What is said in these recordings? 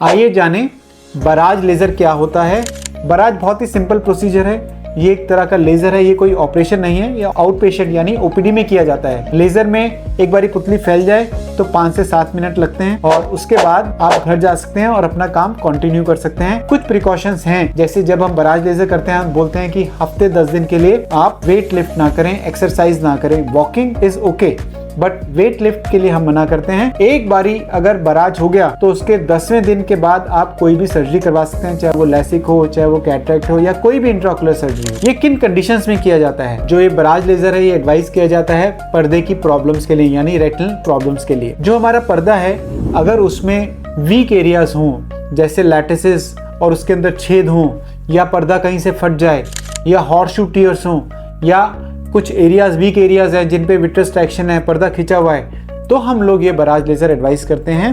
आइए जानें barrage laser क्या होता है। बराज बहुत ही सिंपल प्रोसीजर है। ये एक तरह का लेज़र है, ये कोई ऑपरेशन नहीं है। ये आउट पेशेंट यानी ओपीडी में किया जाता है। लेज़र में एक बारी पुतली फैल जाए तो 5 से 7 मिनट लगते हैं और उसके बाद आप घर जा सकते हैं और अपना काम कंटिन्यू कर सकते हैं। कुछ प्रिकॉशंस हैं, जैसे जब हम बराज लेज़र करते हैं हम बोलते हैं कि हफ्ते 10 दिन के लिए आप वेट लिफ्ट ना करें, एक्सरसाइज ना करें। Walking is okay but weight lift के लिए हम मना करते हैं। एक बारी अगर बराज हो गया तो उसके 10वें दिन के बाद आप कोई भी सर्जरी करवा सकते हैं, चाहे वो लैसिक हो, चाहे वो कैटरेक्ट हो या कोई भी इंट्राओकुलर सर्जरी हो। ये किन कंडीशंस में किया जाता है? जो ये बराज लेजर है ये एडवाइस किया जाता है पर्दे की प्रॉब्लम्स के लिए, यानी रेटिनल प्रॉब्लम्स के लिए। जो हमारा पर्दा है अगर उसमें वीक एरियाज हों, जैसे लैटिसेस और उसके अंदर छेद हों, या पर्दा कहीं से फट जाए, या हॉर्सशू टीयर्स हों, या कुछ एरियाज वीक एरियाज हैं जिन पे विट्रस ट्रैक्शन है, पर्दा खिंचा हुआ है, तो हम लोग ये बराज लेज़र एडवाइस करते हैं।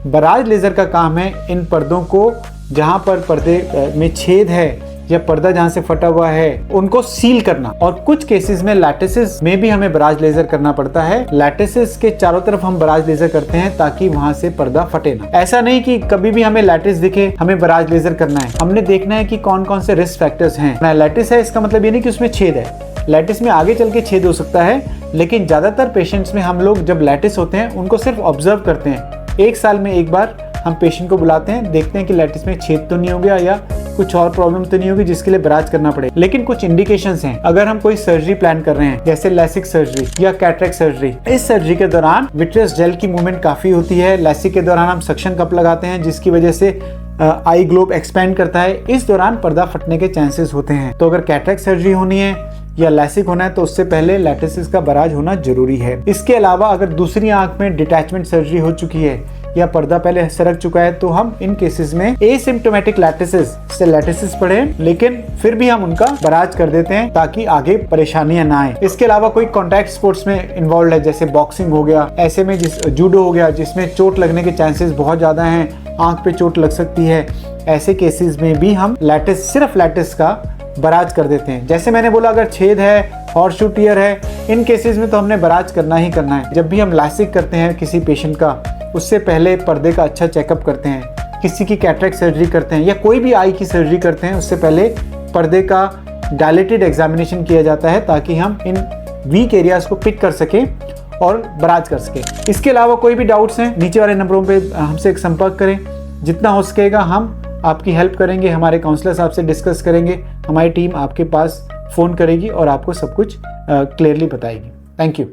बराज लेज़र का काम है इन पर्दों को, जहाँ पर पर्दे में छेद है या पर्दा जहाँ से फटा हुआ है, उनको सील करना। और कुछ केसेस में लैटिसेस में भी हमें बराज लेज़र करना पड़ता है। लैटिसेस के चारों तरफ हम बराज लेज़र करते हैं ताकि वहाँ से पर्दा फटे ना। ऐसा नहीं कि कभी भी हमें लैटिस दिखे हमें बराज लेज़र करना है। हमने देखना है कि कौन कौन से रिस्क फैक्टर्स हैं। लैटिस है इसका मतलब ये नहीं कि उसमें छेद है। लैटिस में आगे चल के छेद हो सकता है, लेकिन ज्यादातर पेशेंट्स में हम लोग जब लैटिस होते हैं उनको सिर्फ ऑब्जर्व करते हैं। 1 साल में एक बार हम पेशेंट को बुलाते हैं, देखते हैं कि लैटिस में छेद तो नहीं हो गया या कुछ और प्रॉब्लम तो नहीं होगी जिसके लिए बराज करना पड़े। लेकिन कुछ इंडिकेशंस हैं। अगर हम कोई सर्जरी प्लान कर रहे हैं, जैसे लैसिक सर्जरी या कैटरेक्ट सर्जरी, इस सर्जरी के दौरान विट्रियस जेल की मूवमेंट काफी होती है। लैसिक के दौरान हम सक्शन कप लगाते हैं जिसकी वजह से आई ग्लोब एक्सपेंड करता है। इस दौरान पर्दा फटने के चांसेस होते हैं। तो अगर कैटरेक्ट सर्जरी होनी है या लैसिक होना है तो उससे पहले लैटिसेस का बराज होना जरूरी है। इसके अलावा अगर दूसरी आंख में डिटैचमेंट सर्जरी हो चुकी है या पर्दा पहले सरक चुका है तो हम इन केसेस में एसिम्प्टोमेटिक लैटिसेस से लैटिसेस पड़े लेकिन फिर भी हम उनका बराज कर देते हैं ताकि आगे परेशानियां ना आए। इसके अलावा कोई कॉन्टैक्ट स्पोर्ट्स में इन्वॉल्व है, जैसे बॉक्सिंग हो गया, ऐसे में जूडो हो गया जिसमें चोट लगने के चांसेस बहुत ज्यादा हैं, आंख पे चोट लग सकती है, ऐसे केसेस में भी हम सिर्फ लैटिस का बराज कर देते हैं। जैसे मैंने बोला अगर छेद है, हॉर्सशू टीयर है, इन केसेस में तो हमने बराज करना ही करना है। जब भी हम लैसिक करते हैं किसी पेशेंट का, उससे पहले पर्दे का अच्छा चेकअप करते हैं। किसी की कैटरेक्ट सर्जरी करते हैं या कोई भी आई की सर्जरी करते हैं, उससे पहले पर्दे का डायलेटेड एग्जामिनेशन किया जाता है ताकि हम इन वीक एरियाज को पिक कर सकें और बराज कर सकें। इसके अलावा कोई भी डाउट्स हैं नीचे वाले नंबरों पे हमसे संपर्क करें। जितना हो सकेगा हम आपकी हेल्प करेंगे। हमारे काउंसलर्स आपसे डिस्कस करेंगे, हमारी टीम आपके पास फ़ोन करेगी और आपको सब कुछ क्लियरली बताएगी। Thank you.